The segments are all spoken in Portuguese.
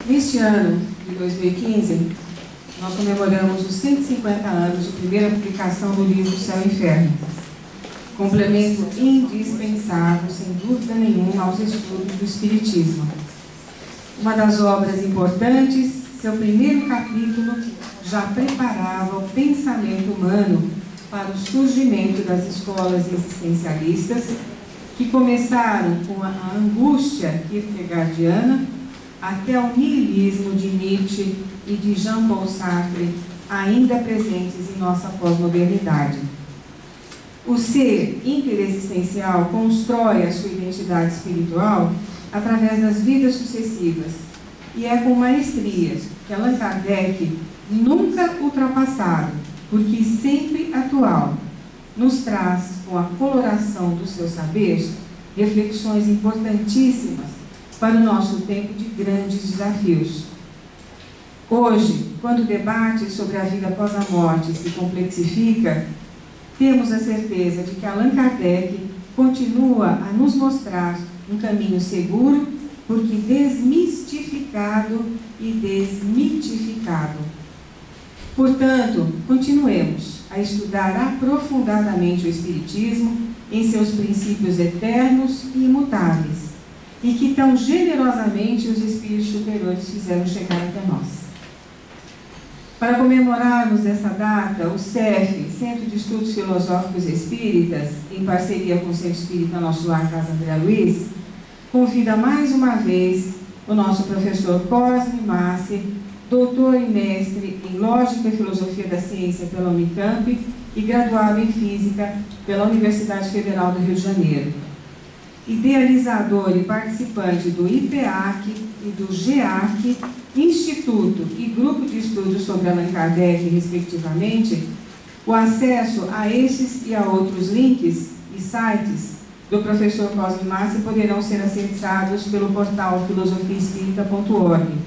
Neste ano de 2015, nós comemoramos os 150 anos de primeira publicação do livro Céu e Inferno, complemento indispensável, sem dúvida nenhuma, aos estudos do Espiritismo. Uma das obras importantes, seu primeiro capítulo já preparava o pensamento humano para o surgimento das escolas existencialistas, que começaram com a angústia kierkegaardiana até o niilismo de Nietzsche e de Jean-Paul Sartre, ainda presentes em nossa pós-modernidade. O ser interexistencial constrói a sua identidade espiritual através das vidas sucessivas, e é com maestria que Allan Kardec, nunca ultrapassado, porque sempre atual, nos traz, com a coloração do seu saber, reflexões importantíssimas para o nosso tempo de grandes desafios. Hoje, quando o debate sobre a vida após a morte se complexifica, temos a certeza de que Allan Kardec continua a nos mostrar um caminho seguro, porque desmistificado e desmitificado. Portanto, continuemos a estudar aprofundadamente o Espiritismo em seus princípios eternos e imutáveis, e que tão generosamente os Espíritos superiores fizeram chegar até nós. Para comemorarmos essa data, o CEF, Centro de Estudos Filosóficos Espíritas, em parceria com o Centro Espírita Nosso Lar Casa André Luiz, convida mais uma vez o nosso professor Cosme Massi, doutor e mestre em Lógica e Filosofia da Ciência pela Unicamp e graduado em Física pela Universidade Federal do Rio de Janeiro. Idealizador e participante do IPEAC e do GEAC, Instituto e Grupo de Estudos sobre Allan Kardec, respectivamente, o acesso a esses e a outros links e sites do professor Cosme Massi poderão ser acessados pelo portal filosofiaespírita.org.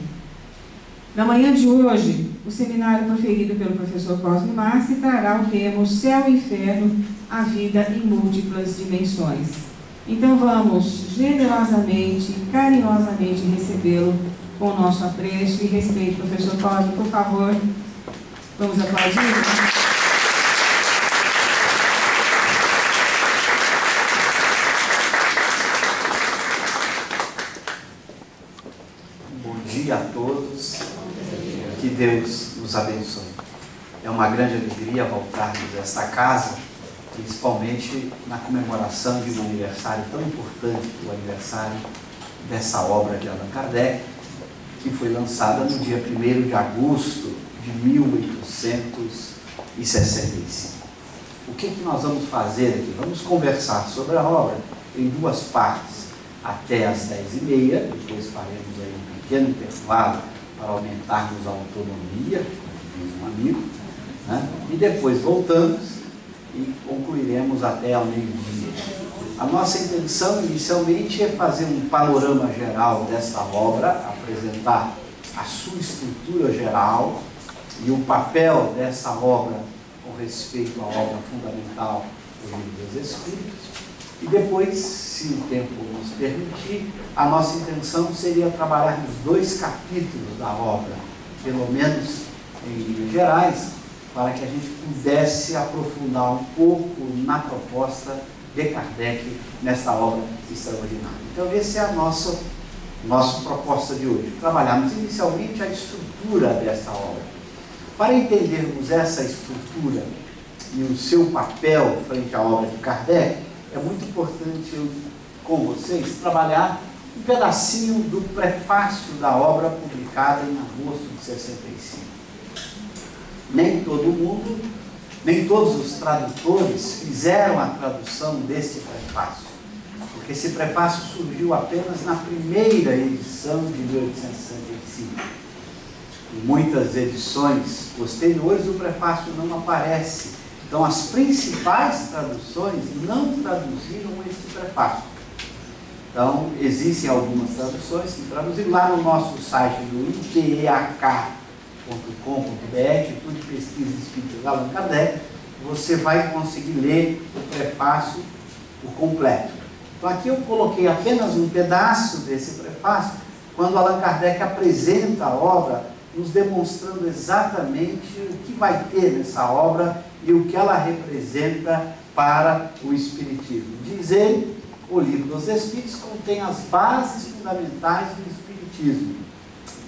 Na manhã de hoje, o seminário proferido pelo professor Cosme Massi trará o tema O Céu e Inferno, a Vida em Múltiplas Dimensões. Então vamos generosamente e carinhosamente recebê-lo com o nosso apreço e respeito. Professor Cosme, por favor, vamos aplaudir? Bom dia a todos, que Deus nos abençoe. É uma grande alegria voltarmos a esta casa, principalmente na comemoração de um aniversário tão importante, o aniversário dessa obra de Allan Kardec, que foi lançada no dia 1º de agosto de 1865. O que nós vamos fazer aqui? Vamos conversar sobre a obra em duas partes, até às 10h30, depois faremos aí um pequeno intervalo para aumentarmos a autonomia, diz um amigo, né? E depois voltamos e concluiremos até ao meio-dia. A nossa intenção inicialmente é fazer um panorama geral desta obra, apresentar a sua estrutura geral e o papel dessa obra com respeito à obra fundamental do Livro dos Espíritos. E depois, se o tempo nos permitir, a nossa intenção seria trabalhar nos 2 capítulos da obra, pelo menos em linhas gerais, para que a gente pudesse aprofundar um pouco na proposta de Kardec nesta obra extraordinária. Então, essa é a nossa proposta de hoje. Trabalharmos inicialmente a estrutura dessa obra. Para entendermos essa estrutura e o seu papel frente à obra de Kardec, é muito importante eu, com vocês, trabalhar um pedacinho do prefácio da obra publicada em agosto de 65. Nem todo mundo, nem todos os tradutores fizeram a tradução desse prefácio, porque esse prefácio surgiu apenas na primeira edição de 1865. Em muitas edições posteriores o prefácio não aparece. Então as principais traduções não traduziram esse prefácio. Então existem algumas traduções que traduziram lá no nosso site do ipeak.com.br, Instituto de Pesquisa Espírita de Allan Kardec, você vai conseguir ler o prefácio por completo. Então aqui eu coloquei apenas um pedaço desse prefácio quando Allan Kardec apresenta a obra, nos demonstrando exatamente o que vai ter nessa obra e o que ela representa para o Espiritismo. Diz ele, o Livro dos Espíritos contém as bases fundamentais do Espiritismo.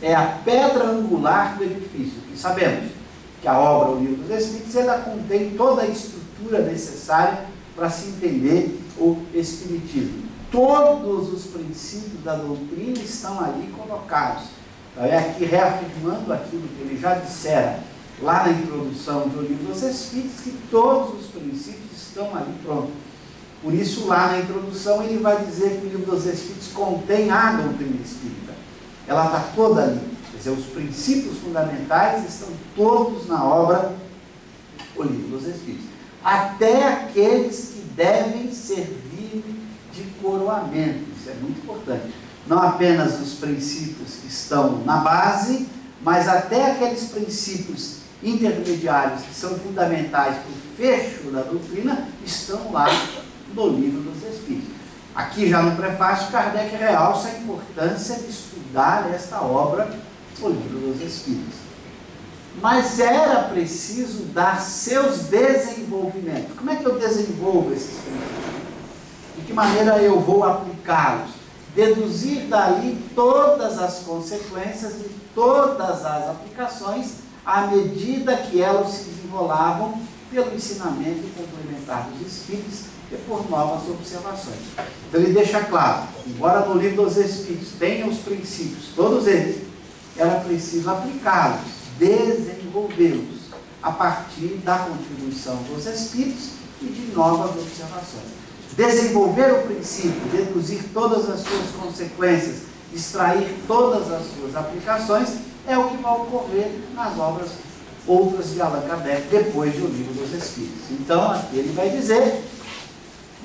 É a pedra angular do edifício. E sabemos que a obra, o Livro dos Espíritos, ela contém toda a estrutura necessária para se entender o Espiritismo. Todos os princípios da doutrina estão ali colocados. Então, é aqui reafirmando aquilo que ele já dissera lá na introdução do Livro dos Espíritos, que todos os princípios estão ali prontos. Por isso, lá na introdução, ele vai dizer que o Livro dos Espíritos contém a doutrina espírita. Ela está toda ali. Quer dizer, os princípios fundamentais estão todos na obra, o Livro dos Espíritos. Até aqueles que devem servir de coroamento. Isso é muito importante. Não apenas os princípios que estão na base, mas até aqueles princípios intermediários que são fundamentais para o fecho da doutrina, estão lá no Livro dos Espíritos. Aqui já no prefácio, Kardec realça a importância de estudar esta obra, o Livro dos Espíritos. Mas era preciso dar seus desenvolvimentos. Como é que eu desenvolvo esses princípios? De que maneira eu vou aplicá-los? Deduzir dali todas as consequências de todas as aplicações à medida que elas se desenrolavam pelo ensinamento complementar dos Espíritos e por novas observações. Então ele deixa claro, embora no Livro dos Espíritos tenha os princípios, todos eles, era preciso aplicá-los, desenvolvê-los, a partir da contribuição dos Espíritos e de novas observações. Desenvolver o princípio, deduzir todas as suas consequências, extrair todas as suas aplicações, é o que vai ocorrer nas obras outras de Allan Kardec, depois do Livro dos Espíritos. Então, aqui ele vai dizer,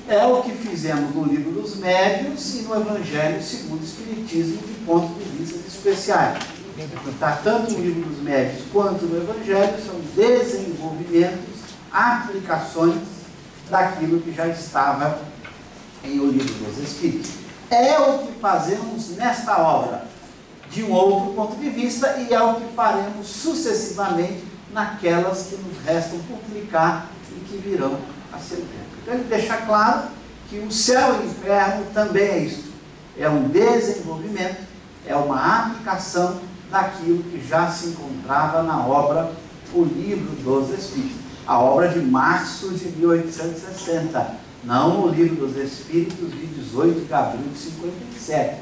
é o que fizemos no Livro dos Médiuns e no Evangelho segundo o Espiritismo, de pontos de vista especiais. Então, tanto no Livro dos Médiuns quanto no Evangelho são desenvolvimentos, aplicações daquilo que já estava em O Livro dos Espíritos. É o que fazemos nesta obra, de um outro ponto de vista, e é o que faremos sucessivamente naquelas que nos restam por publicar e que virão a seu tempo. Então ele deixa claro que o céu e o inferno também é isso. É um desenvolvimento, é uma aplicação daquilo que já se encontrava na obra O Livro dos Espíritos. A obra de março de 1860, não o Livro dos Espíritos de 18 de abril de 57.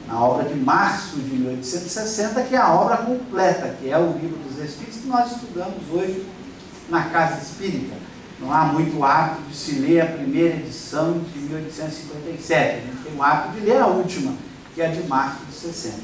Na obra de março de 1860, que é a obra completa, que é o Livro dos Espíritos, que nós estudamos hoje na Casa Espírita. Não há muito hábito de se ler a primeira edição de 1857. A gente tem o hábito de ler a última, que é a de março de 60.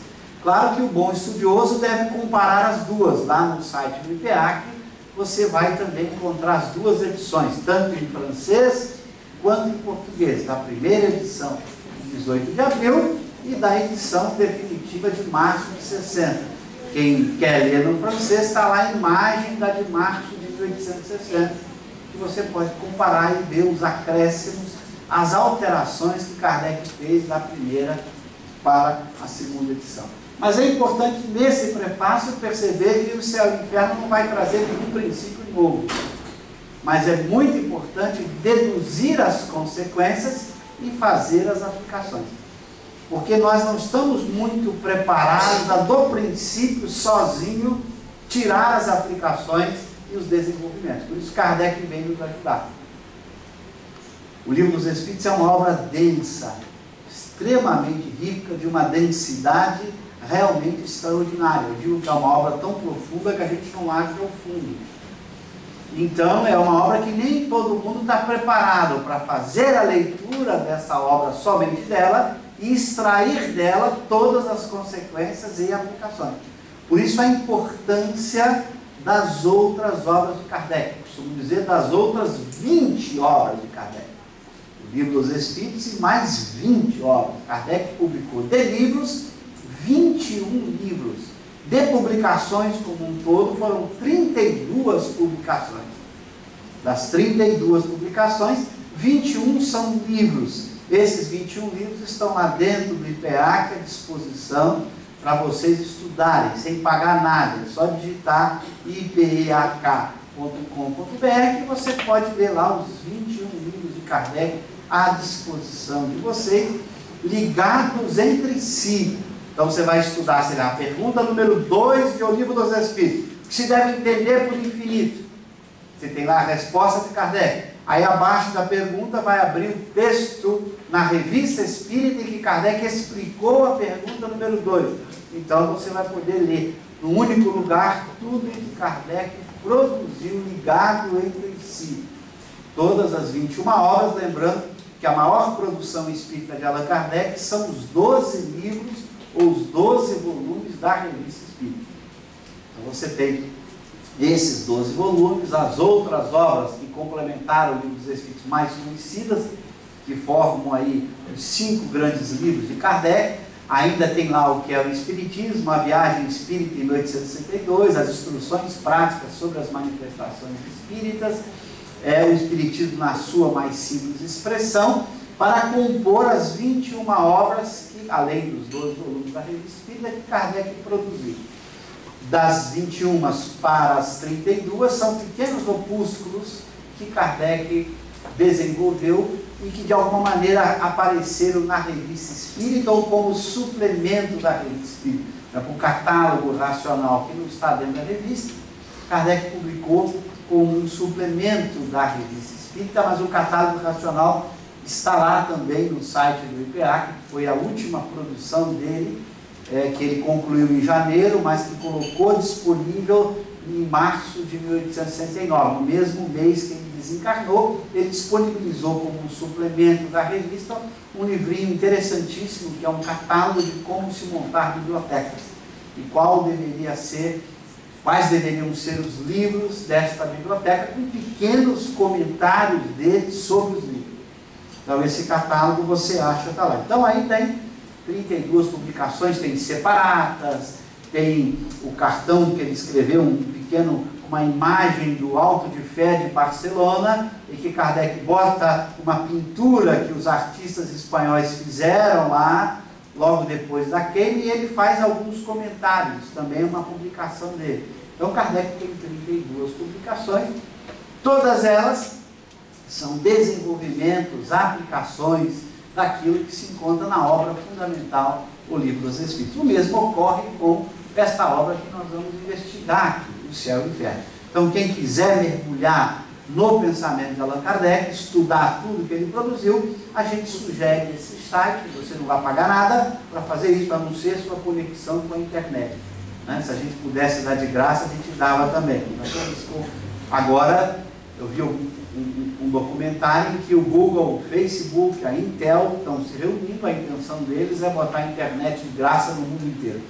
Claro que o bom estudioso deve comparar as duas. Lá no site do IPEAC, você vai também encontrar as duas edições, tanto em francês quanto em português, da primeira edição de 18 de abril e da edição definitiva de março de 60. Quem quer ler no francês, está lá a imagem da de março de 1860, que você pode comparar e ver os acréscimos, as alterações que Kardec fez da primeira para a segunda edição. Mas é importante nesse prefácio perceber que o céu e o inferno não vai trazer nenhum princípio novo. Mas é muito importante deduzir as consequências e fazer as aplicações. Porque nós não estamos muito preparados a do princípio sozinho tirar as aplicações e os desenvolvimentos. Por isso Kardec vem nos ajudar. O Livro dos Espíritos é uma obra densa, extremamente rica, de uma densidade realmente extraordinária. Eu digo que é uma obra tão profunda que a gente não acha ao fundo. Então é uma obra que nem todo mundo está preparado para fazer a leitura dessa obra, somente dela, e extrair dela todas as consequências e aplicações. Por isso a importância das outras obras de Kardec. Eu costumo dizer das outras 20 obras de Kardec. O Livro dos Espíritos e mais 20 obras. Kardec publicou de livros 21 livros. De publicações como um todo, foram 32 publicações. Das 32 publicações, 21 são livros. Esses 21 livros estão lá dentro do IPEAC à disposição para vocês estudarem, sem pagar nada. É só digitar ipeak.com.br que você pode ler lá os 21 livros de Kardec à disposição de vocês, ligados entre si. Então você vai estudar, será a pergunta número 2 de O Livro dos Espíritos, que se deve entender por infinito. Você tem lá a resposta de Kardec. Aí abaixo da pergunta vai abrir o texto na Revista Espírita em que Kardec explicou a pergunta número 2. Então você vai poder ler num único lugar tudo que Kardec produziu ligado entre si. Todas as 21 obras, lembrando que a maior produção espírita de Allan Kardec são os 12 livros ou os 12 volumes da Revista Espírita. Então você tem esses 12 volumes, as outras obras que complementaram o Livro dos Espíritos mais conhecidas, que formam aí os 5 grandes livros de Kardec. Ainda tem lá o que é o Espiritismo, a Viagem Espírita em 1862, as instruções práticas sobre as manifestações espíritas, o Espiritismo na sua mais simples expressão, para compor as 21 obras, que, além dos 12 volumes da Revista Espírita, que Kardec produziu. Das 21 para as 32 são pequenos opúsculos que Kardec desenvolveu e que de alguma maneira apareceram na Revista Espírita ou como suplemento da Revista Espírita. O catálogo racional que não está dentro da revista, Kardec publicou como um suplemento da Revista Espírita, mas o catálogo racional está lá também no site do IPEAC, que foi a última produção dele, que ele concluiu em janeiro, mas que colocou disponível em março de 1869, no mesmo mês que ele desencarnou. Ele disponibilizou como um suplemento da revista um livrinho interessantíssimo, que é um catálogo de como se montar bibliotecas e quais deveriam ser os livros desta biblioteca, com pequenos comentários dele sobre os livros. Então esse catálogo você acha, está lá. Então aí tem 32 publicações, tem separatas, tem o cartão que ele escreveu, uma imagem do Alto de Fé de Barcelona, e que Kardec bota uma pintura que os artistas espanhóis fizeram lá, logo depois da queima, e ele faz alguns comentários, também uma publicação dele. Então Kardec tem 32 publicações, todas elas são desenvolvimentos, aplicações daquilo que se encontra na obra fundamental, O Livro dos Espíritos. O mesmo ocorre com esta obra que nós vamos investigar aqui, O Céu e o Inferno. Então, quem quiser mergulhar no pensamento de Allan Kardec, estudar tudo que ele produziu, a gente sugere esse site, você não vai pagar nada para fazer isso, a não ser sua conexão com a internet. Né? Se a gente pudesse dar de graça, a gente dava também. Agora, eu vi um documentário em que o Google, o Facebook, a Intel estão se reunindo. A intenção deles é botar a internet de graça no mundo inteiro.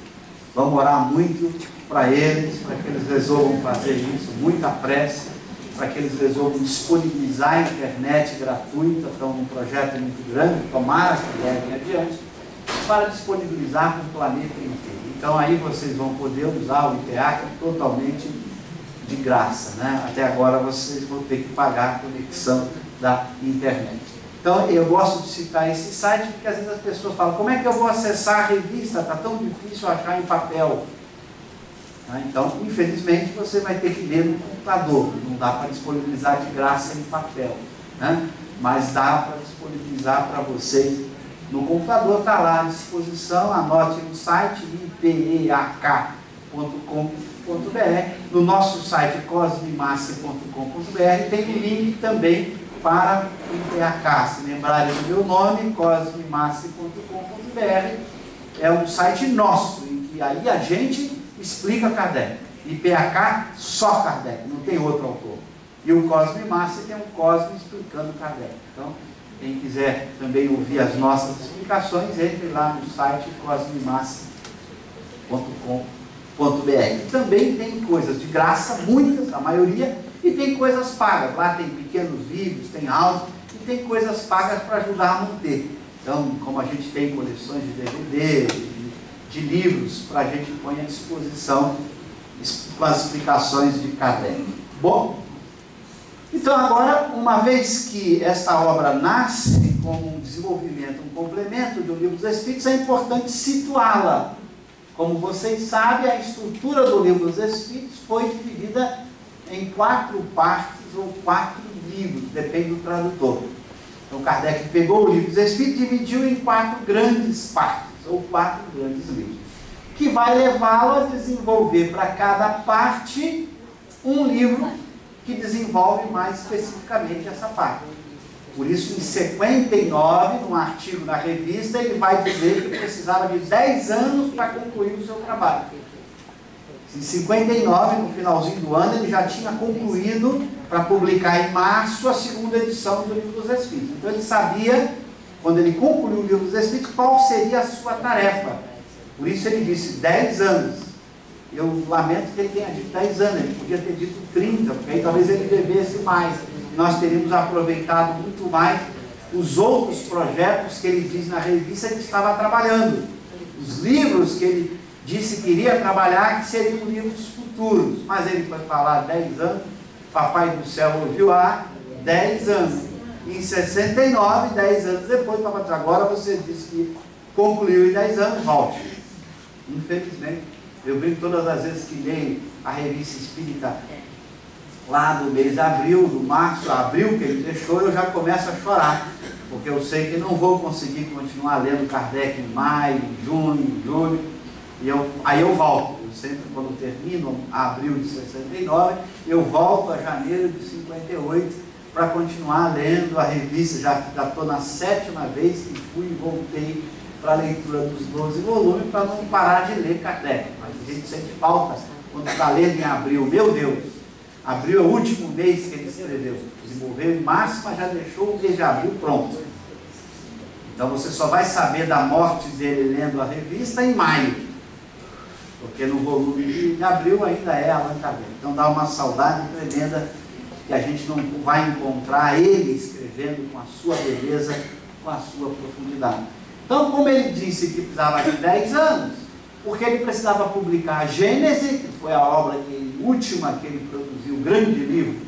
Vamos orar muito para eles, para que eles resolvam fazer isso, muita pressa, para que eles resolvam disponibilizar a internet gratuita. Então, um projeto muito grande, tomara que levem adiante, para disponibilizar para o planeta inteiro. Então aí vocês vão poder usar o IPEAC totalmente de graça, né? Até agora vocês vão ter que pagar a conexão da internet. Então eu gosto de citar esse site porque às vezes as pessoas falam: como é que eu vou acessar a revista? Está tão difícil achar em papel. Então, infelizmente, você vai ter que ler no computador. Não dá para disponibilizar de graça em papel, né? Mas dá para disponibilizar para vocês no computador. Está lá à disposição. Anote no site ipeak.com.br. No nosso site cosmimasse.com.br tem um link também para o IPEAC. Se lembrarem do meu nome, cosmimasse.com.br, é um site nosso, em que aí a gente explica Kardec. IPEAC só Kardec, não tem outro autor. E o Cosmimasse tem um Cosme explicando Kardec. Então, quem quiser também ouvir as nossas explicações, entre lá no site cosmimasse.com.br. Também tem coisas de graça, muitas, a maioria, e tem coisas pagas. Lá tem pequenos vídeos, tem áudio, e tem coisas pagas para ajudar a manter. Então, como a gente tem coleções de DVD, de livros, para a gente pôr à disposição com as explicações de Kardec. Bom, então agora, uma vez que esta obra nasce, como um desenvolvimento, um complemento do Livro dos Espíritos, é importante situá-la. Como vocês sabem, a estrutura do Livro dos Espíritos foi dividida em 4 partes ou 4 livros, depende do tradutor. Então Kardec pegou o Livro dos Espíritos e dividiu em 4 grandes partes, ou 4 grandes livros, que vai levá-lo a desenvolver para cada parte um livro que desenvolve mais especificamente essa parte. Por isso, em 59, num artigo na revista, ele vai dizer que precisava de 10 anos para concluir o seu trabalho. Em 59, no finalzinho do ano, ele já tinha concluído para publicar em março a 2ª edição do Livro dos Espíritos. Então ele sabia, quando ele concluiu o Livro dos Espíritos, qual seria a sua tarefa. Por isso ele disse 10 anos. Eu lamento que ele tenha dito 10 anos, ele podia ter dito 30, porque aí talvez ele devesse mais. E nós teríamos aproveitado muito mais os outros projetos que ele diz na revista que estava trabalhando. Os livros que ele disse que iria trabalhar, que seriam livros futuros. Mas ele foi falar 10 anos, Papai do Céu ouviu 10 anos. E em 69, 10 anos depois, o Papai disse, agora você disse que concluiu em 10 anos, volte. Infelizmente, eu brinco todas as vezes que leio a revista espírita lá do mês de abril, do março, abril que ele deixou, eu já começo a chorar, porque eu sei que não vou conseguir continuar lendo Kardec em maio, junho, julho, e aí eu volto. Eu sempre, quando termino abril de 69, eu volto a janeiro de 58 para continuar lendo a revista. Já estou na 7ª vez que fui e voltei para a leitura dos 12 volumes, para não parar de ler Kardec. Mas a gente sente falta quando está lendo em abril. Meu Deus, abril é o último mês que ele escreveu. Ele morreu em março, mas já deixou o mês de abril pronto. Então você só vai saber da morte dele lendo a revista em maio, porque no volume de abril ainda é Allan Kardec. Então dá uma saudade tremenda que a gente não vai encontrar ele escrevendo com a sua beleza, com a sua profundidade. Então, como ele disse que precisava de 10 anos, porque ele precisava publicar a Gênese, que foi a obra última que ele produziu, o grande livro,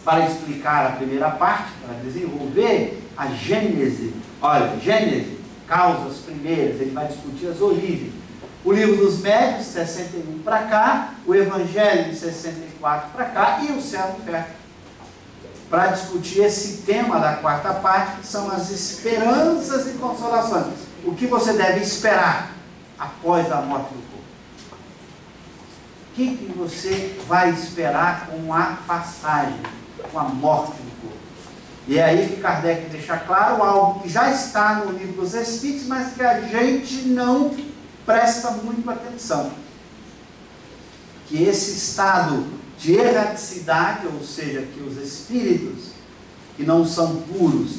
para explicar a primeira parte, para desenvolver a Gênese. Olha, Gênese, causas primeiras, ele vai discutir as origens. O Livro dos Médiuns, 61 para cá, o Evangelho, de 64 para cá, e o Céu e o Inferno, para discutir esse tema da 4ª parte, que são as esperanças e consolações. O que você deve esperar após a morte do corpo? O que você vai esperar com a passagem, com a morte do corpo? E é aí que Kardec deixa claro algo que já está no Livro dos Espíritos, mas que a gente não presta muito atenção. Que esse estado de erraticidade, ou seja, que os espíritos que não são puros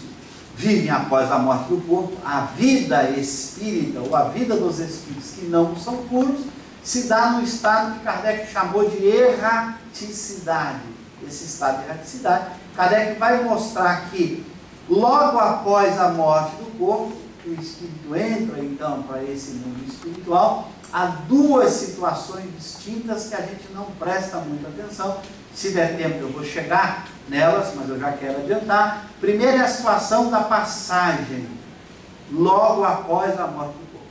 vivem após a morte do corpo, a vida espírita, ou a vida dos espíritos que não são puros, se dá no estado que Kardec chamou de erraticidade. Esse estado de erraticidade, Kardec vai mostrar que logo após a morte do corpo, o espírito entra então para esse mundo espiritual. Há 2 situações distintas que a gente não presta muita atenção. Se der tempo eu vou chegar nelas, mas eu já quero adiantar. Primeiro é a situação da passagem, logo após a morte do corpo.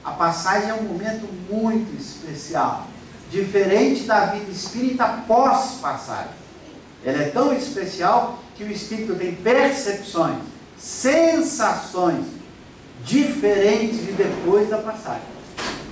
A passagem é um momento muito especial, diferente da vida espírita pós-passagem. Ela é tão especial que o espírito tem percepções, sensações diferentes de depois da passagem.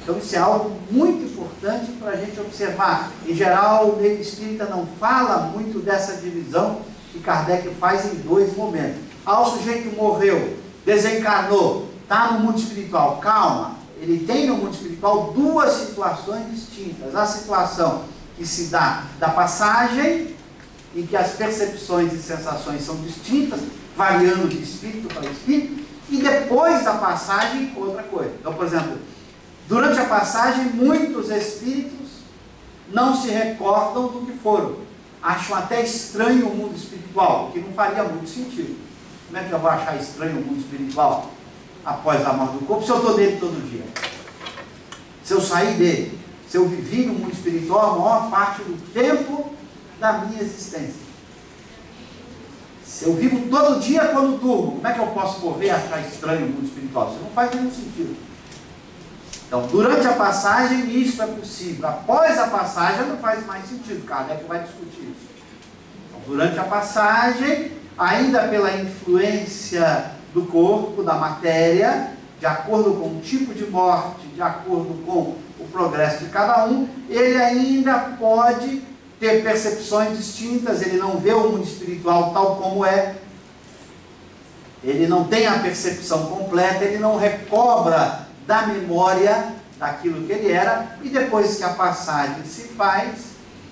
Então isso é algo muito importante para a gente observar. Em geral, o meio espírita não fala muito dessa divisão que Kardec faz em 2 momentos. O sujeito morreu, desencarnou, está no mundo espiritual. Calma, ele tem no mundo espiritual 2 situações distintas. A situação que se dá da passagem, em que as percepções e sensações são distintas, variando de espírito para espírito, e depois da passagem, outra coisa. Então, por exemplo, durante a passagem, muitos espíritos não se recordam do que foram. Acham até estranho o mundo espiritual, o que não faria muito sentido. Como é que eu vou achar estranho o mundo espiritual após a morte do corpo, se eu estou nele todo dia? Se eu sair dele, se eu vivi no mundo espiritual a maior parte do tempo da minha existência. Se eu vivo todo dia quando durmo, como é que eu posso mover e achar estranho o mundo espiritual? Isso não faz nenhum sentido. Então, durante a passagem, isso é possível. Após a passagem, não faz mais sentido. Kardec vai discutir isso. Então, durante a passagem, ainda pela influência do corpo, da matéria, de acordo com o tipo de morte, de acordo com o progresso de cada um, ele ainda pode ter percepções distintas, ele não vê o mundo espiritual tal como é, ele não tem a percepção completa, ele não recobra da memória daquilo que ele era, e depois que a passagem se faz,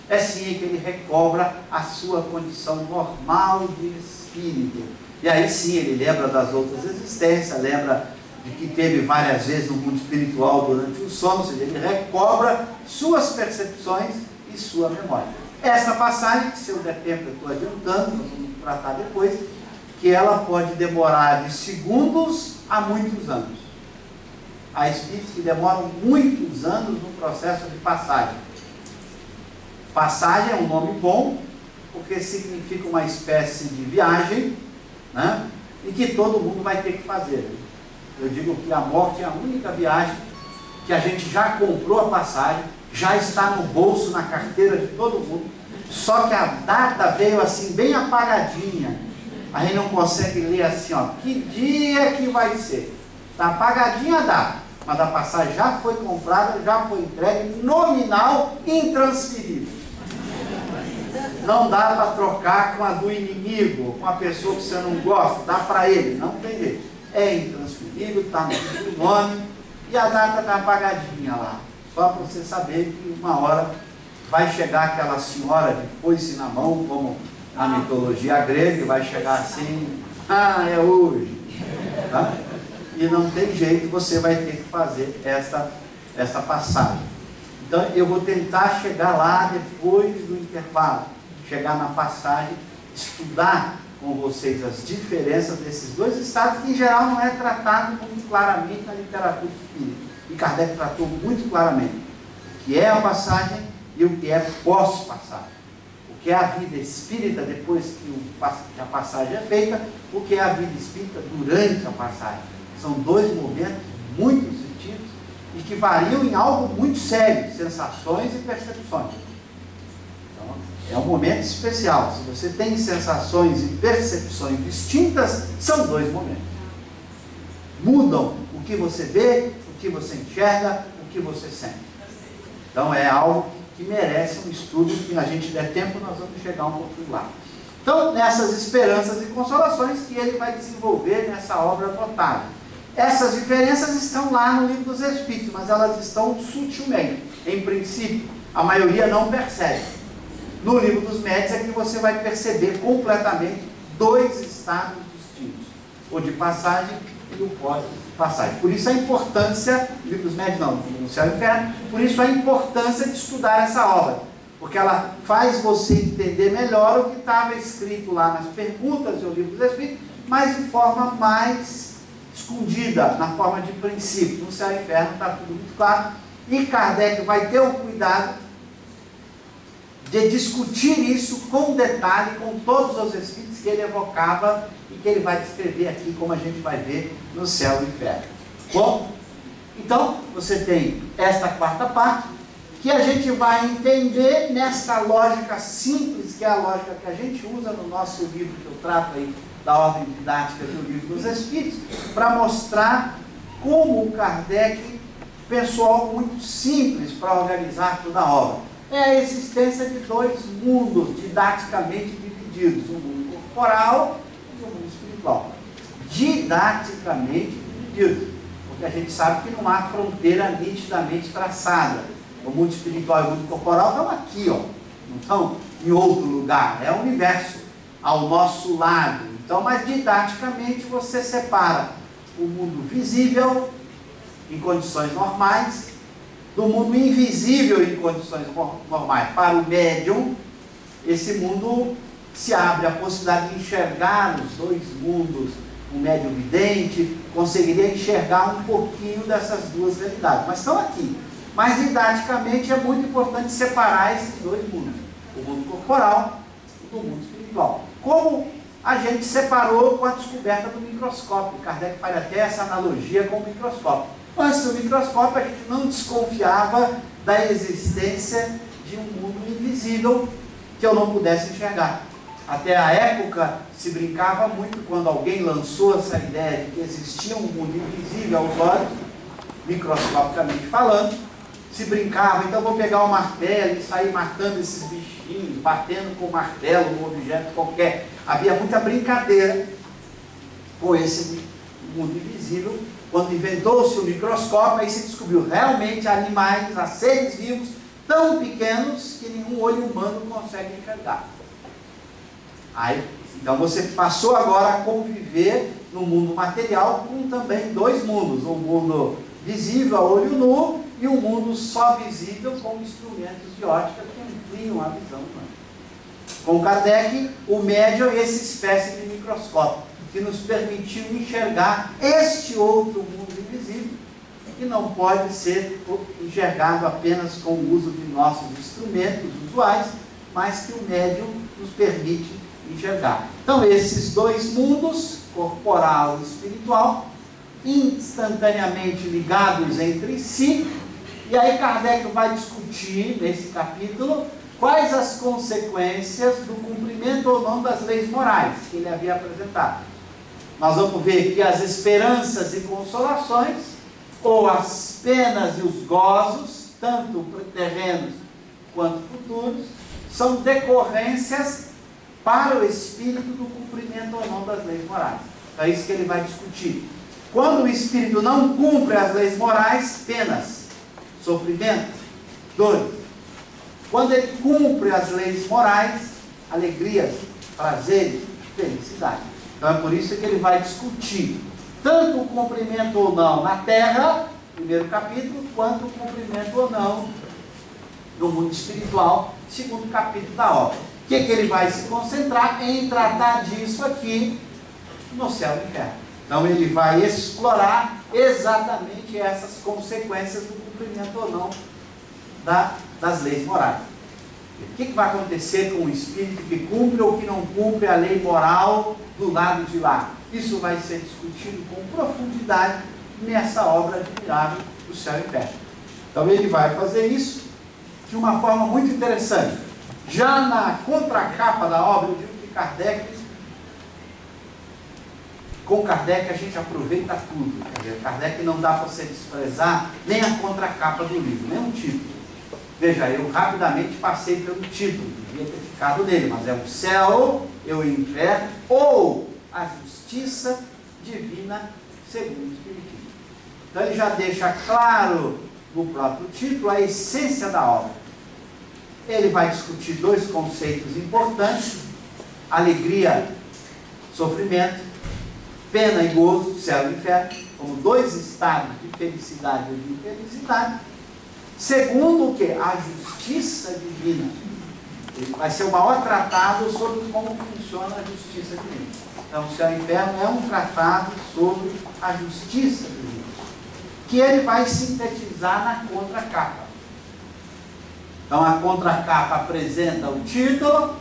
é sim que ele recobra a sua condição normal de espírito. E aí sim ele lembra das outras existências, lembra de que teve várias vezes no mundo espiritual durante o sono, ou seja, ele recobra suas percepções e sua memória. Essa passagem, que se eu der tempo eu estou adiantando, nós vamos tratar depois, que ela pode demorar de segundos a muitos anos. Há espíritos que demoram muitos anos no processo de passagem. Passagem é um nome bom, porque significa uma espécie de viagem, né? E que todo mundo vai ter que fazer. Eu digo que a morte é a única viagem que a gente já comprou a passagem, já está no bolso, na carteira de todo mundo, só que a data veio assim bem apagadinha. A gente não consegue ler assim, ó, que dia que vai ser. Está apagadinha a data, mas a passagem já foi comprada, já foi entregue, nominal, intransferível. Não dá para trocar com a do inimigo, com a pessoa que você não gosta, dá para ele, não tem jeito. É intransferível, está no nome, e a data está apagadinha lá. Só para você saber que uma hora vai chegar aquela senhora de foice na mão, como a mitologia grega, vai chegar assim, ah, é hoje. Tá? E não tem jeito, você vai ter que fazer essa passagem. Então eu vou tentar chegar lá depois do intervalo, chegar na passagem, estudar com vocês as diferenças desses dois estados, que em geral não é tratado muito claramente na literatura espírita. E Kardec tratou muito claramente o que é a passagem e o que é pós-passagem. O que é a vida espírita depois que a passagem é feita, o que é a vida espírita durante a passagem. São dois momentos muito sentidos e que variam em algo muito sério, sensações e percepções. Então, é um momento especial. Se você tem sensações e percepções distintas, são dois momentos. Mudam o que você vê, o que você enxerga, o que você sente. Então é algo que merece um estudo, que a gente der tempo nós vamos chegar um pouquinho lá. Então, nessas esperanças e consolações que ele vai desenvolver nessa obra notável. Essas diferenças estão lá no Livro dos Espíritos, mas elas estão sutilmente. Em princípio, a maioria não percebe. No Livro dos Médiuns é que você vai perceber completamente dois estados distintos, o de passagem e o pós-passagem. Por isso a importância, Livro dos Médiuns não, no Céu e Inferno, por isso a importância de estudar essa obra, porque ela faz você entender melhor o que estava escrito lá nas perguntas do Livro dos Espíritos, mas de forma mais escondida, na forma de princípio. No Céu e Inferno está tudo muito claro, e Kardec vai ter o cuidado de discutir isso com detalhe, com todos os espíritos que ele evocava e que ele vai descrever aqui, como a gente vai ver no Céu e Inferno. Bom, então você tem esta quarta parte, que a gente vai entender nesta lógica simples, que é a lógica que a gente usa no nosso livro, que eu trato aí, da ordem didática do Livro dos Espíritos, para mostrar como o Kardec pensou algo muito simples para organizar toda a obra. É a existência de dois mundos didaticamente divididos, o mundo corporal e o mundo espiritual. Didaticamente divididos, porque a gente sabe que não há fronteira nitidamente traçada. O mundo espiritual e o mundo corporal estão aqui, ó, não estão em outro lugar, é o universo ao nosso lado. Então, mas didaticamente você separa o mundo visível em condições normais do mundo invisível em condições normais. Para o médium, esse mundo se abre a possibilidade de enxergar os dois mundos. O médium vidente conseguiria enxergar um pouquinho dessas duas realidades, mas estão aqui. Mas didaticamente é muito importante separar esses dois mundos, o mundo corporal e o mundo espiritual. Como a gente separou com a descoberta do microscópio. Kardec faz até essa analogia com o microscópio. Antes do microscópio, a gente não desconfiava da existência de um mundo invisível que eu não pudesse enxergar. Até a época se brincava muito quando alguém lançou essa ideia de que existia um mundo invisível aos olhos, microscopicamente falando, se brincava, então vou pegar o martelo e sair matando esses bichinhos, batendo com o martelo num objeto qualquer. Havia muita brincadeira com esse mundo invisível. Quando inventou-se o microscópio, aí se descobriu realmente animais, a seres vivos tão pequenos que nenhum olho humano consegue enxergar. Aí, então você passou agora a conviver no mundo material com também dois mundos, um mundo visível a olho nu e um mundo só visível com instrumentos de ótica que ampliam a visão humana. Com Kardec, o médium é essa espécie de microscópio que nos permitiu enxergar este outro mundo invisível, que não pode ser enxergado apenas com o uso de nossos instrumentos usuais, mas que o médium nos permite enxergar. Então, esses dois mundos, corporal e espiritual, instantaneamente ligados entre si, e aí Kardec vai discutir, nesse capítulo, quais as consequências do cumprimento ou não das leis morais que ele havia apresentado. Nós vamos ver que as esperanças e consolações, ou as penas e os gozos, tanto terrenos quanto futuros, são decorrências para o espírito do cumprimento ou não das leis morais. É isso que ele vai discutir. Quando o espírito não cumpre as leis morais, penas, sofrimento, dores. Quando ele cumpre as leis morais, alegrias, prazeres, felicidade. Então é por isso que ele vai discutir tanto o cumprimento ou não na Terra, primeiro capítulo, quanto o cumprimento ou não no mundo espiritual, segundo capítulo da obra. O que ele vai se concentrar em tratar disso aqui no céu e inferno. Então ele vai explorar exatamente essas consequências do cumprimento ou não das leis morais. O que vai acontecer com o espírito que cumpre ou que não cumpre a lei moral do lado de lá? Isso vai ser discutido com profundidade nessa obra admirável do céu e inferno. Então ele vai fazer isso de uma forma muito interessante. Já na contracapa da obra, eu digo que com Kardec a gente aproveita tudo. Quer dizer, Kardec não dá para você desprezar nem a contracapa do livro, nem o título. Veja, eu rapidamente passei pelo título, devia ter ficado nele, mas é o céu e o inferno, ou a justiça divina segundo o Espiritismo. Então ele já deixa claro no próprio título a essência da obra. Ele vai discutir dois conceitos importantes: alegria, sofrimento, pena e gozo, céu e inferno, como dois estados de felicidade ou de infelicidade. Segundo o que? A justiça divina. Ele vai ser o maior tratado sobre como funciona a justiça divina. Então, o céu e o inferno é um tratado sobre a justiça divina, que ele vai sintetizar na contracapa. Então, a contracapa apresenta o título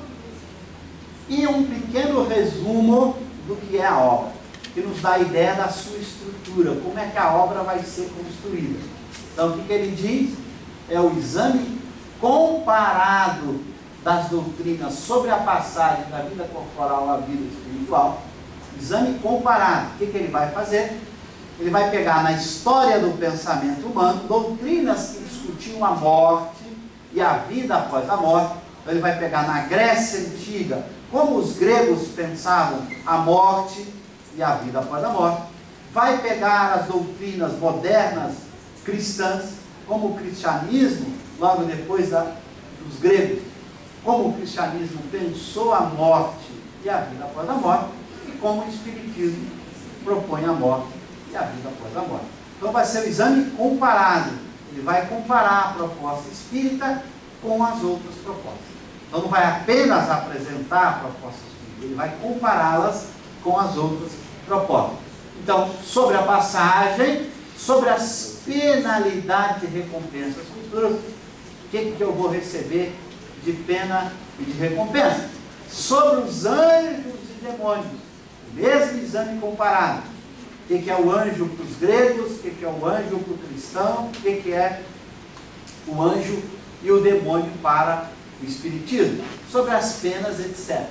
e um pequeno resumo do que é a obra, que nos dá a ideia da sua estrutura, como é que a obra vai ser construída. Então, o que ele diz? É o exame comparado das doutrinas sobre a passagem da vida corporal à vida espiritual. Exame comparado. O que ele vai fazer? Ele vai pegar na história do pensamento humano doutrinas que discutiam a morte e a vida após a morte. Então, ele vai pegar na Grécia Antiga como os gregos pensavam a morte e a vida após a morte. Vai pegar as doutrinas modernas cristãs, como o cristianismo, logo depois dos gregos, como o cristianismo pensou a morte e a vida após a morte, e como o espiritismo propõe a morte e a vida após a morte. Então vai ser um exame comparado. Ele vai comparar a proposta espírita com as outras propostas. Então não vai apenas apresentar a proposta espírita, ele vai compará-las com as outras propostas. Então, sobre a passagem, sobre as penalidades e recompensas futuras, o que eu vou receber de pena e de recompensa? Sobre os anjos demônios. O mesmo exame comparado. O que é o anjo para os gregos, o que é o anjo para o cristão, o que é o anjo e o demônio para o espiritismo, sobre as penas, etc.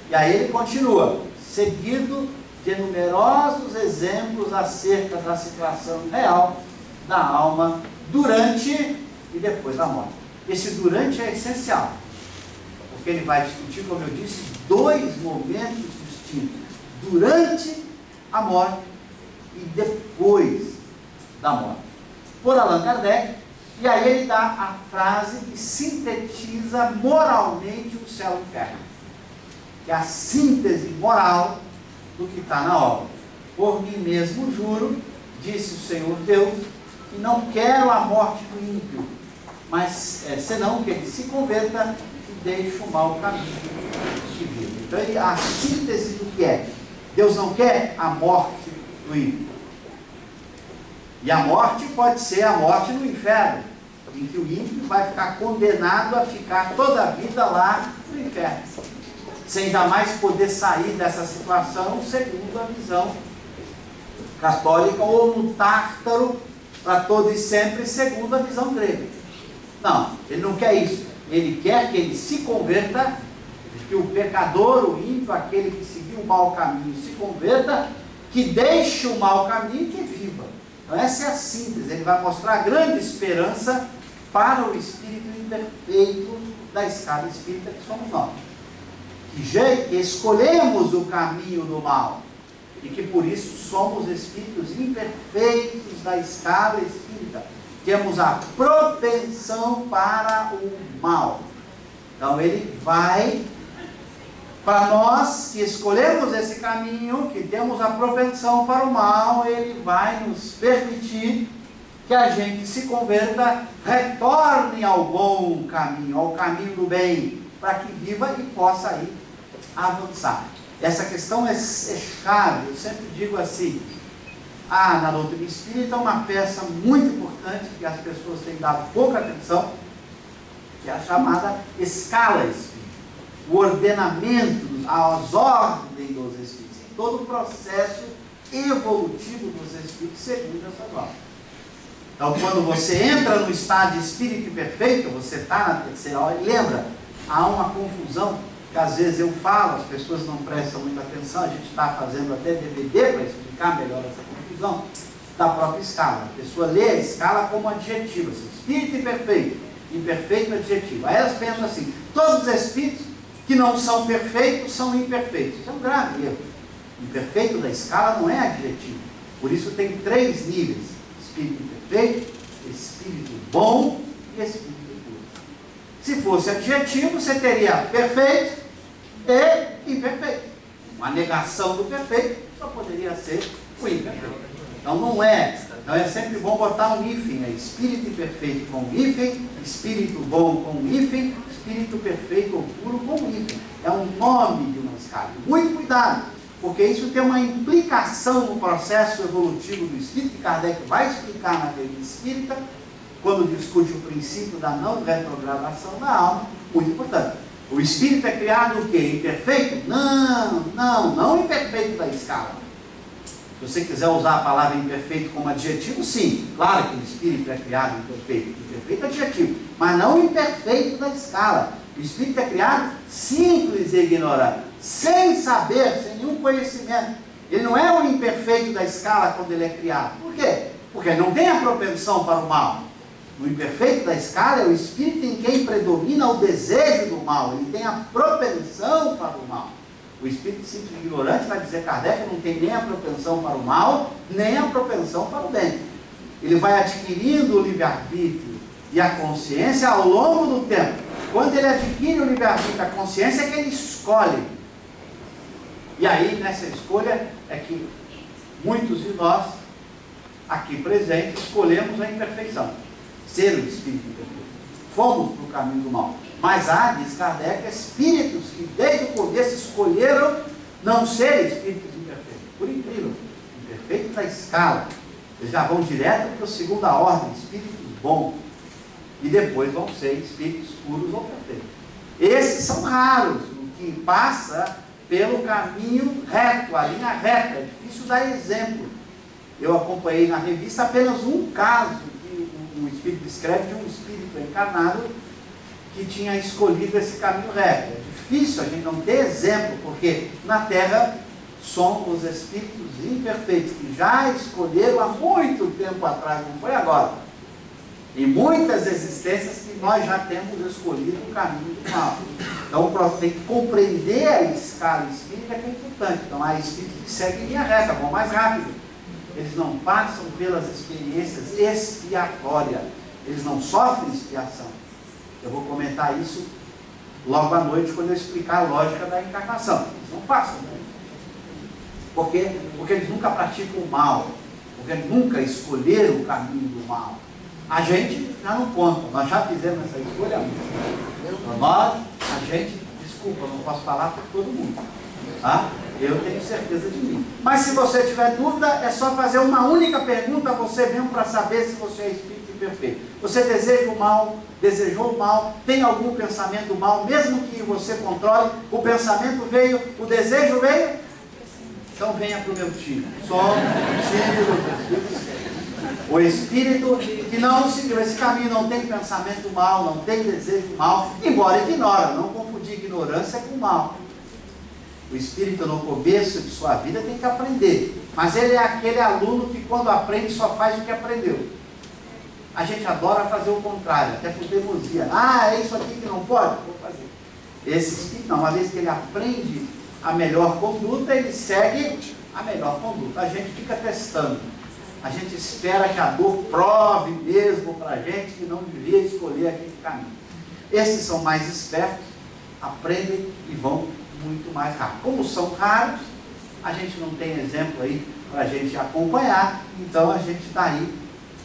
E aí ele continua, seguido de numerosos exemplos acerca da situação real da alma durante e depois da morte. Esse durante é essencial, porque ele vai discutir, como eu disse, dois momentos distintos: durante a morte e depois da morte, por Allan Kardec. E aí ele dá a frase que sintetiza moralmente o céu e o inferno, que é a síntese moral do que está na obra. Por mim mesmo juro, disse o Senhor Deus, que não quero a morte do ímpio, mas senão que ele se converta e deixe o mau caminho de vida. Então a síntese do que é: Deus não quer a morte do ímpio. E a morte pode ser a morte no inferno, em que o ímpio vai ficar condenado a ficar toda a vida lá no inferno, sem jamais poder sair dessa situação, segundo a visão católica, ou no Tártaro para todo e sempre, segundo a visão grega. Não, ele não quer isso. Ele quer que ele se converta, que o pecador, o ímpio, aquele que seguiu o mau caminho, se converta, que deixe o mau caminho e que viva. Então essa é a síntese. Ele vai mostrar a grande esperança para o espírito imperfeito da escala espírita que somos nós, que escolhemos o caminho do mal e que por isso somos espíritos imperfeitos da escala espírita, temos a propensão para o mal. Então ele vai, para nós que escolhemos esse caminho, que temos a propensão para o mal, ele vai nos permitir que a gente se converta, retorne ao bom caminho, ao caminho do bem, para que viva e possa aí avançar. Essa questão é chave. Eu sempre digo assim, na doutrina espírita, uma peça muito importante que as pessoas têm dado pouca atenção, que é a chamada escala espírita, o ordenamento, as ordens dos espíritos, todo o processo evolutivo dos espíritos segundo essas ordens. Então, quando você entra no estado de espírito perfeito, você está na terceira ordem. Lembra, há uma confusão que às vezes eu falo, as pessoas não prestam muita atenção, a gente está fazendo até DVD para explicar melhor essa confusão da própria escala. A pessoa lê a escala como adjetivo, assim, espírito imperfeito, imperfeito adjetivo. Aí elas pensam assim, todos os espíritos que não são perfeitos são imperfeitos. Isso é um grave erro. Imperfeito da escala não é adjetivo. Por isso tem 3 níveis: espírito imperfeito, espírito bom e espírito puro. Se fosse adjetivo, você teria perfeito e imperfeito. Uma negação do perfeito só poderia ser o imperfeito. Então não é. Então é sempre bom botar um hífen, espírito imperfeito com hífen, espírito bom com hífen, espírito perfeito ou puro com hífen. É um nome de uma escala. Muito cuidado, porque isso tem uma implicação no processo evolutivo do espírito, que Kardec vai explicar na teoria espírita, quando discute o princípio da não retrogradação da alma, muito importante. O espírito é criado o quê? Imperfeito? Não imperfeito da escala. Se você quiser usar a palavra imperfeito como adjetivo, sim. Claro que o espírito é criado imperfeito. Imperfeito é adjetivo, mas não imperfeito da escala. O espírito é criado simples e ignorante, sem saber, sem nenhum conhecimento. Ele não é o imperfeito da escala quando ele é criado. Por quê? Porque ele não tem a propensão para o mal. O imperfeito da escala é o espírito em quem predomina o desejo do mal. Ele tem a propensão para o mal. O espírito simples e ignorante, vai dizer Kardec, não tem nem a propensão para o mal, nem a propensão para o bem. Ele vai adquirindo o livre-arbítrio e a consciência ao longo do tempo. Quando ele adquire o livre-arbítrio e a consciência, é que ele escolhe. E aí, nessa escolha, é que muitos de nós, aqui presentes, escolhemos a imperfeição. Ser o espírito imperfeito. Fomos para o caminho do mal. Mas há, diz Kardec, espíritos que desde o começo escolheram não ser espíritos imperfeitos. Por incrível, imperfeito da escala. Eles já vão direto para a segunda ordem, espíritos bons. E depois vão ser espíritos puros ou perfeitos. Esses são raros. O que passa pelo caminho reto, a linha reta. É difícil dar exemplo. Eu acompanhei na revista apenas um caso que o Espírito descreve de um espírito encarnado que tinha escolhido esse caminho reto. É difícil a gente não ter exemplo, porque na Terra somos espíritos imperfeitos que já escolheram há muito tempo atrás, não foi agora. Em muitas existências que nós já temos escolhido o caminho do mal. Então tem que compreender a escala espírita, que é importante. Então há espíritos que seguem linha reta, vão mais rápido. Eles não passam pelas experiências expiatórias. Eles não sofrem expiação. Eu vou comentar isso logo à noite, quando eu explicar a lógica da encarnação. Eles não passam, né? Por quê? Porque eles nunca praticam o mal. Porque eles nunca escolheram o caminho do mal. A gente já não conta. Nós já fizemos essa escolha. Desculpa, não posso falar por todo mundo. Tá? Eu tenho certeza de mim. Mas se você tiver dúvida, é só fazer uma única pergunta a você mesmo para saber se você é espírito imperfeito. Você deseja o mal, desejou o mal, tem algum pensamento mal, mesmo que você controle, o pensamento veio, o desejo veio? Então venha para o meu time. Só time do Espírito. O espírito que não seguiu esse caminho, não tem pensamento mal, não tem desejo mal, embora ignora, não confundir ignorância com mal. O espírito no começo de sua vida tem que aprender, mas ele é aquele aluno que quando aprende só faz o que aprendeu. A gente adora fazer o contrário, até por teimosia. É isso aqui que não pode? Vou fazer. Esse espírito não, uma vez que ele aprende a melhor conduta, ele segue a melhor conduta. A gente fica testando. A gente espera que a dor prove mesmo para a gente que não devia escolher aquele caminho. Esses são mais espertos, aprendem e vão muito mais rápido. Como são raros, a gente não tem exemplo aí para a gente acompanhar, então a gente está aí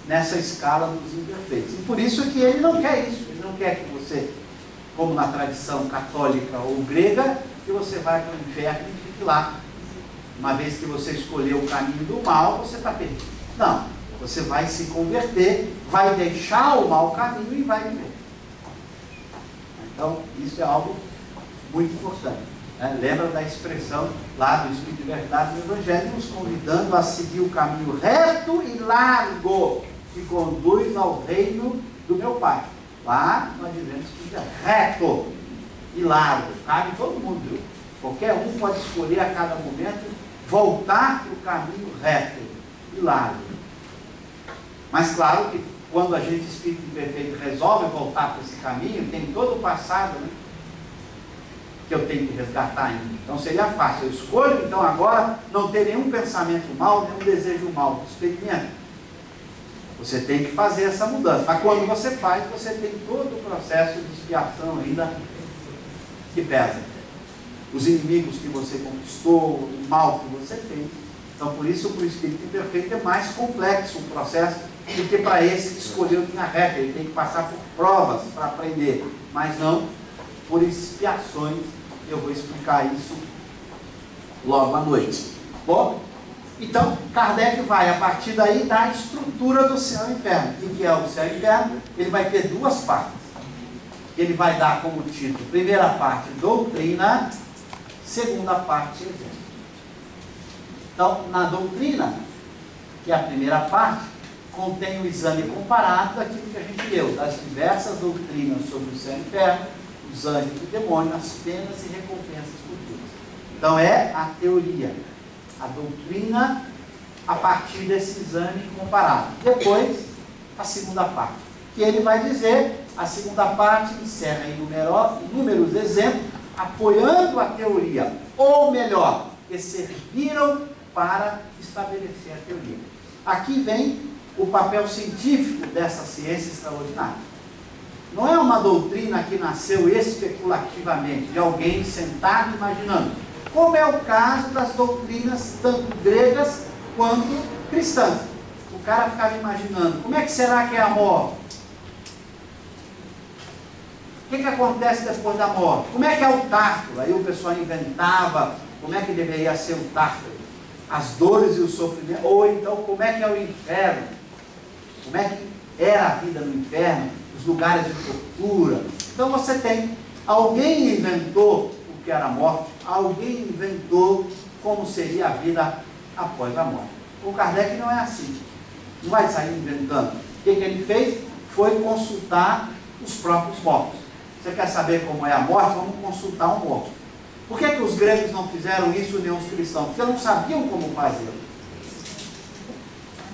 nessa escala dos imperfeitos. E por isso que ele não quer isso, ele não quer que você, como na tradição católica ou grega, que você vai para o inferno e fique lá. Uma vez que você escolheu o caminho do mal, você está perdido. Não, você vai se converter, vai deixar o mau caminho e vai viver. Então, isso é algo muito importante. Lembra da expressão lá do Espírito de Verdade do Evangelho, nos convidando a seguir o caminho reto e largo que conduz ao reino do meu Pai. Lá nós dizemos que é reto e largo, cabe todo mundo, viu? Qualquer um pode escolher a cada momento voltar para o caminho reto e largo. Mas claro que quando a gente, espírito imperfeito, resolve voltar para esse caminho, tem todo o passado, né, que eu tenho que resgatar ainda. Então seria fácil, eu escolho então agora não ter nenhum pensamento mal, nenhum desejo mal, experimento. Você tem que fazer essa mudança, mas quando você faz, você tem todo o processo de expiação ainda que pesa. Os inimigos que você conquistou, o mal que você fez. Então por isso para o espírito imperfeito é mais complexo o processo do que para esse que escolheu linha reta. Ele tem que passar por provas para aprender, mas não por expiações. Eu vou explicar isso logo à noite. Bom, então Kardec vai a partir daí da estrutura do céu e inferno. O que é o céu e inferno? Ele vai ter duas partes. Ele vai dar como título, primeira parte, doutrina, segunda parte, exemplo. Então, na doutrina, que é a primeira parte, contém o exame comparado daquilo que a gente leu, das diversas doutrinas sobre o céu e inferno, os anjos e o demônio, as penas e recompensas futuras. Então é a teoria, a doutrina a partir desse exame comparado. Depois, a segunda parte, que ele vai dizer, a segunda parte encerra em inúmeros exemplos, apoiando a teoria, ou melhor, que serviram para estabelecer a teoria. Aqui vem o papel científico dessa ciência extraordinária. Não é uma doutrina que nasceu especulativamente, de alguém sentado imaginando, como é o caso das doutrinas tanto gregas quanto cristãs. O cara ficava imaginando, como é que será que é a morte? O que acontece depois da morte? Como é que é o Tártaro? Aí o pessoal inventava como é que deveria ser o Tártaro, as dores e o sofrimento, ou então como é que é o inferno, como é que era a vida no inferno, os lugares de tortura. Então você tem, alguém inventou o que era a morte, alguém inventou como seria a vida após a morte. O Kardec não é assim. Não vai sair inventando. O que ele fez? Foi consultar os próprios mortos. Você quer saber como é a morte? Vamos consultar um morto. Por que os gregos não fizeram isso nem os cristãos? Porque não sabiam como fazer.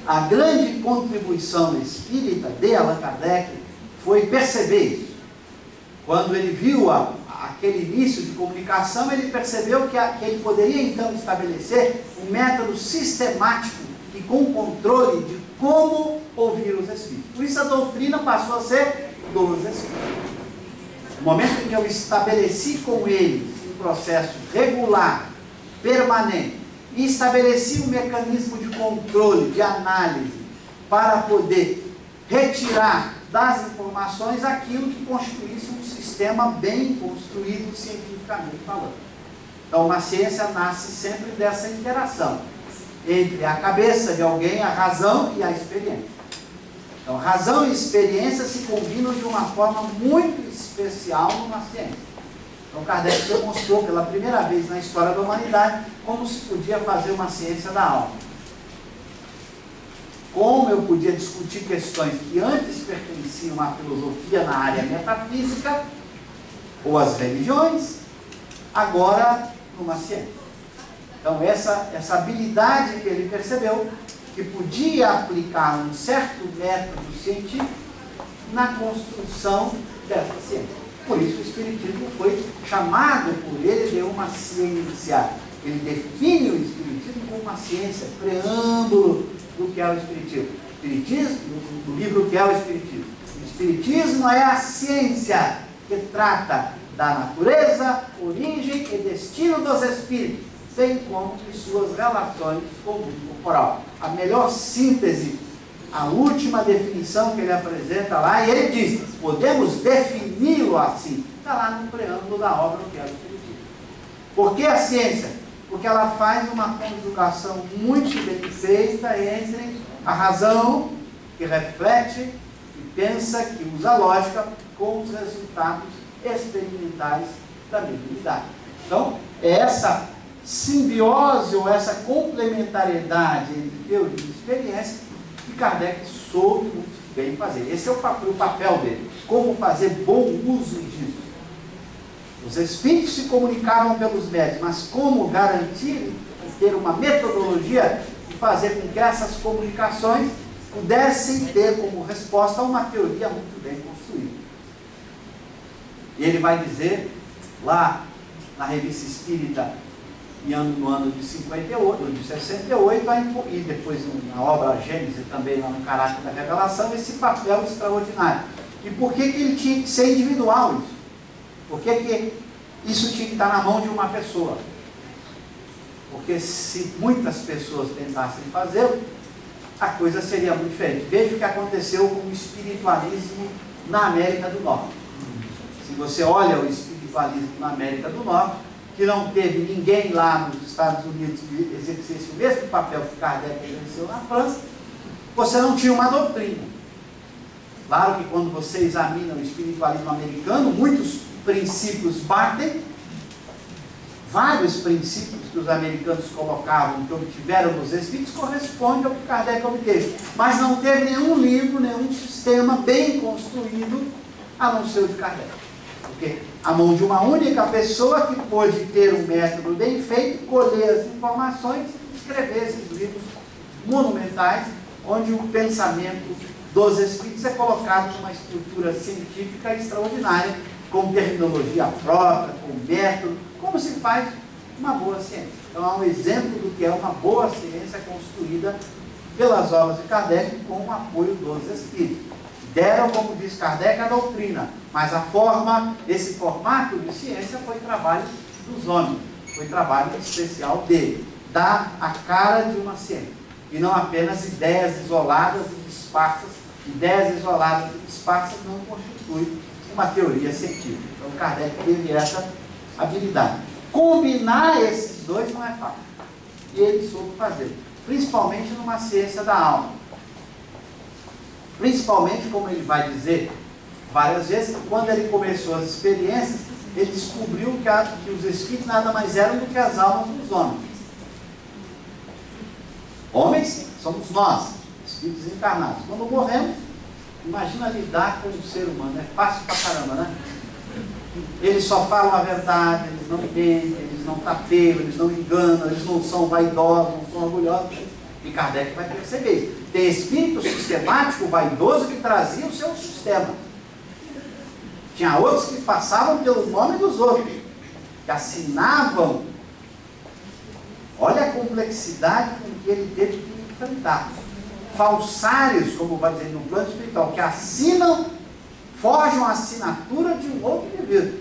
A grande contribuição espírita de Allan Kardec foi perceber isso. Quando ele viu aquele início de comunicação, ele percebeu que ele poderia então estabelecer um método sistemático e com controle de como ouvir os espíritos. Por isso a doutrina passou a ser dos espíritos. No momento em que eu estabeleci com eles um processo regular, permanente, e estabeleci um mecanismo de controle, de análise, para poder retirar das informações aquilo que constituísse um sistema bem construído cientificamente falando. Então, uma ciência nasce sempre dessa interação entre a cabeça de alguém, a razão e a experiência. Então, razão e experiência se combinam de uma forma muito especial numa ciência. Então, Kardec demonstrou pela primeira vez na história da humanidade como se podia fazer uma ciência da alma. Como eu podia discutir questões que antes pertenciam à filosofia na área metafísica ou às religiões, agora numa ciência. Então, essa habilidade que ele percebeu, que podia aplicar um certo método científico na construção dessa ciência. Por isso o Espiritismo foi chamado por ele de uma ciência. Ele define o Espiritismo como uma ciência, preâmbulo do que é o Espiritismo. Do livro que é o Espiritismo. O Espiritismo é a ciência que trata da natureza, origem e destino dos espíritos, bem como de suas relações com o mundo corporal. A melhor síntese, a última definição que ele apresenta lá, e ele diz, podemos defini-lo assim, está lá no preâmbulo da obra que é o Espiritismo. Por que a ciência? Porque ela faz uma conjugação muito bem feita entre a razão, que reflete, que pensa, que usa lógica, com os resultados experimentais da mediunidade. Então, é essa simbiose ou essa complementariedade entre teoria e experiência que Kardec soube muito bem fazer. Esse é o papel dele. Como fazer bom uso disso. Os espíritos se comunicavam pelos médios, mas como garantir ter uma metodologia de fazer com que essas comunicações pudessem ter como resposta uma teoria muito bem construída. E ele vai dizer, lá na Revista Espírita, no ano de 68, de 68, e depois na obra Gênesis, também lá no Caráter da Revelação, esse papel extraordinário. E por que ele tinha que ser individual isso? Por que isso tinha que estar na mão de uma pessoa? Porque se muitas pessoas tentassem fazê-lo, a coisa seria muito diferente. Veja o que aconteceu com o espiritualismo na América do Norte. Se você olha o espiritualismo na América do Norte, que não teve ninguém lá nos Estados Unidos que exercesse o mesmo papel que Kardec exerceu na França, você não tinha uma doutrina. Claro que quando você examina o espiritualismo americano, muitos princípios batem, vários princípios que os americanos colocavam, que obtiveram nos espíritos, correspondem ao que Kardec obteve. Mas não teve nenhum livro, nenhum sistema bem construído, a não ser o de Kardec. Porque a mão de uma única pessoa que pôde ter um método bem feito, colher as informações, escrever esses livros monumentais, onde o pensamento dos espíritos é colocado numa estrutura científica extraordinária, com terminologia própria, com método, como se faz uma boa ciência. Então, há um exemplo do que é uma boa ciência construída pelas obras de Kardec com o apoio dos espíritos. Deram, como diz Kardec, a doutrina, mas a forma, esse formato de ciência foi trabalho dos homens, foi trabalho especial dele, dar a cara de uma ciência, e não apenas ideias isoladas e dispersas. Ideias isoladas e dispersas não constituem uma teoria científica. Então, Kardec teve essa habilidade. Combinar esses dois não é fácil, e ele soube fazer, principalmente numa ciência da alma. Principalmente, como ele vai dizer várias vezes, que quando ele começou as experiências, ele descobriu que os espíritos nada mais eram do que as almas dos homens. Homens somos nós, espíritos encarnados. Quando morremos, imagina lidar com o ser humano, é fácil pra caramba, né? Eles só falam a verdade, eles não mentem, eles não tapeiam, eles não enganam, eles não são vaidosos, não são orgulhosos. E Kardec vai perceber isso. Tem espírito sistemático, vaidoso, que trazia o seu sistema. Tinha outros que passavam pelo nome dos outros, que assinavam. Olha a complexidade com que ele teve que enfrentar. Falsários, como vai dizer no plano espiritual, que assinam, forjam a assinatura de um outro indivíduo.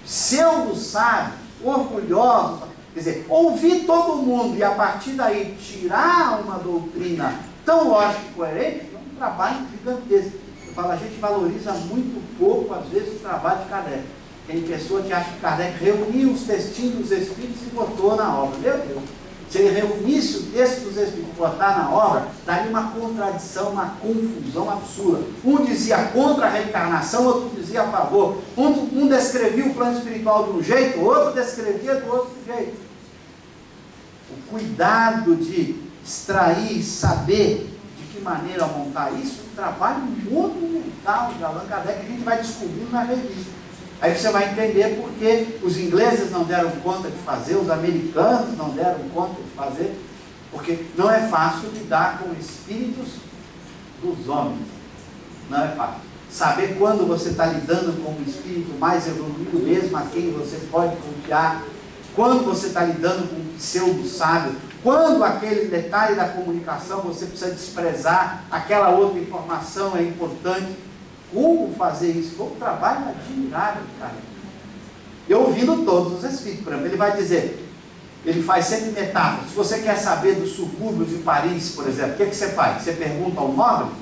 Pseudo-sábios, orgulhosos, quer dizer, ouvir todo mundo e a partir daí tirar uma doutrina tão lógica e coerente, é um trabalho gigantesco. Eu falo, a gente valoriza muito pouco, às vezes, o trabalho de Kardec. Tem pessoa que acha que Kardec reuniu os textinhos dos Espíritos e botou na obra. Meu Deus! Se ele reunisse o texto dos Espíritos e botar na obra, daria uma contradição, uma confusão absurda. Um dizia contra a reencarnação, outro dizia a favor. Um descrevia o plano espiritual de um jeito, o outro descrevia do outro jeito. O cuidado de extrair, saber de que maneira montar isso, um trabalho monumental de Allan Kardec, que a gente vai descobrindo na revista. Aí você vai entender por que os ingleses não deram conta de fazer, os americanos não deram conta de fazer, porque não é fácil lidar com espíritos dos homens. Não é fácil. Saber quando você está lidando com um espírito mais evoluído mesmo, a quem você pode confiar, quando você está lidando com um pseudo-sábio, quando aquele detalhe da comunicação você precisa desprezar, aquela outra informação é importante. Como fazer isso? Foi um trabalho admirável, cara. Eu ouvindo todos os espíritos, por exemplo, ele vai dizer, ele faz sempre metáforas. Se você quer saber dos subúrbios de Paris, por exemplo, o que você faz? Você pergunta ao nobre?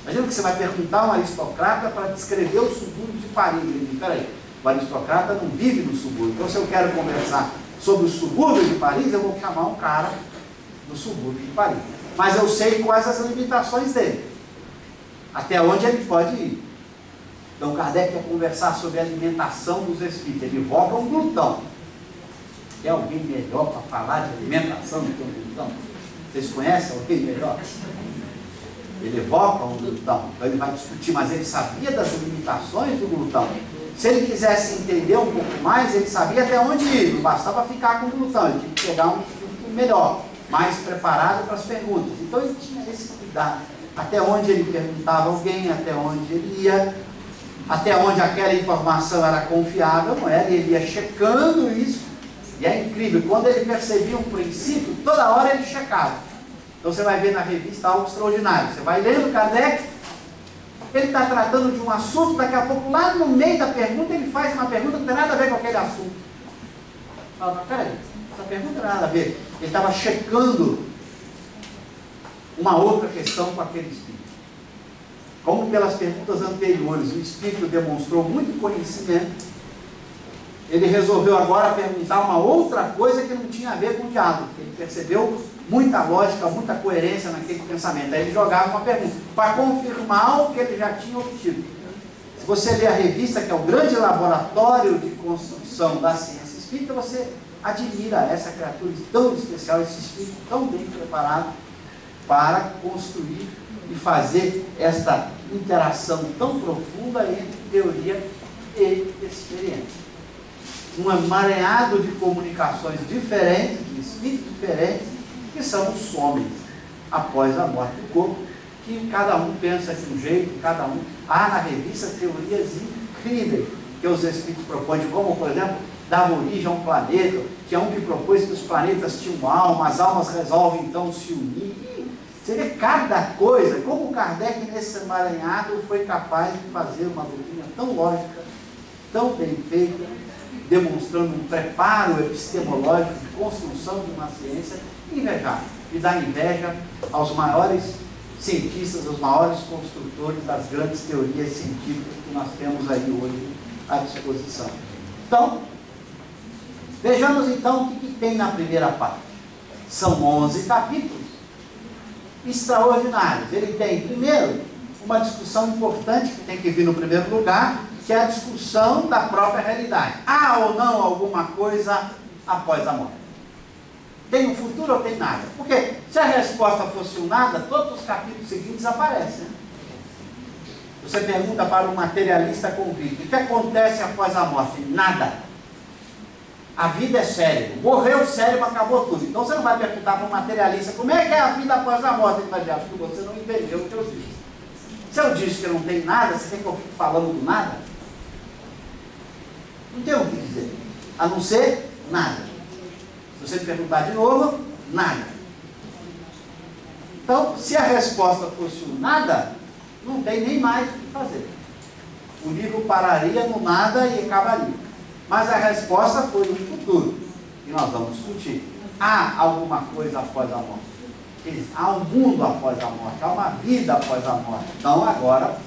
Imagina que você vai perguntar a um aristocrata para descrever os subúrbios de Paris. Ele diz, peraí, o aristocrata não vive no subúrbio. Então, se eu quero conversar sobre os subúrbios de Paris, eu vou chamar um cara do subúrbio de Paris. Mas eu sei quais as limitações dele. Até onde ele pode ir. Então Kardec quer conversar sobre a alimentação dos espíritos. Ele evoca um glutão. Tem alguém melhor para falar de alimentação do que um glutão? Vocês conhecem alguém melhor? Ele evoca um glutão. Então ele vai discutir, mas ele sabia das limitações do glutão. Se ele quisesse entender um pouco mais, ele sabia até onde ir. Não bastava ficar com o glutão, ele tinha que pegar um melhor, mais preparado para as perguntas. Então ele tinha esse cuidado. Até onde ele perguntava a alguém, até onde ele ia, até onde aquela informação era confiável, não era? Ele ia checando isso, e é incrível, quando ele percebia um princípio, toda hora ele checava. Então você vai ver na revista algo extraordinário, você vai lendo Kardec, ele está tratando de um assunto, daqui a pouco, lá no meio da pergunta, ele faz uma pergunta que não tem nada a ver com aquele assunto. Fala, peraí, essa pergunta não tem nada a ver. Ele estava checando uma outra questão com aquele espírito. Como pelas perguntas anteriores, o espírito demonstrou muito conhecimento, ele resolveu agora perguntar uma outra coisa que não tinha a ver com o diálogo. Ele percebeu muita lógica, muita coerência naquele pensamento. Aí ele jogava uma pergunta, para confirmar o que ele já tinha obtido. Se você ler a revista, que é o grande laboratório de construção da ciência espírita, você admira essa criatura tão especial, esse espírito tão bem preparado para construir e fazer esta interação tão profunda entre teoria e experiência. Um emaranhado de comunicações diferentes, de espíritos diferentes, que são os homens após a morte do corpo, que cada um pensa de um jeito, cada um... Há na revista teorias incríveis que os espíritos propõem, como, por exemplo, dar origem a um planeta, que é um que propôs que os planetas tinham alma, as almas resolvem então se unir. Você vê cada coisa, como Kardec nesse emaranhado foi capaz de fazer uma doutrina tão lógica, tão bem feita, demonstrando um preparo epistemológico de construção de uma ciência invejável, e dá inveja aos maiores cientistas, aos maiores construtores das grandes teorias científicas que nós temos aí hoje à disposição. Então, vejamos então o que tem na primeira parte. São 11 capítulos extraordinários. Ele tem, primeiro, uma discussão importante que tem que vir no primeiro lugar, que é a discussão da própria realidade. Há ou não alguma coisa após a morte? Tem um futuro ou tem nada? Porque se a resposta fosse o nada, todos os capítulos seguintes aparecem, né? Você pergunta para um materialista convicto: o que acontece após a morte? Nada. A vida é cérebro. Morreu o cérebro, acabou tudo. Então você não vai perguntar para um materialista como é que é a vida após a morte. Ele vai dizer: acho que você não entendeu o que eu disse. Se eu disse que não tem nada, você tem que eu fique falando do nada? Não tem o que dizer, a não ser nada. Se você me perguntar de novo, nada. Então, se a resposta fosse o nada, não tem nem mais o que fazer. O livro pararia no nada e acabaria. Mas a resposta foi no futuro, e nós vamos discutir. Há alguma coisa após a morte? Há um mundo após a morte, há uma vida após a morte. Então agora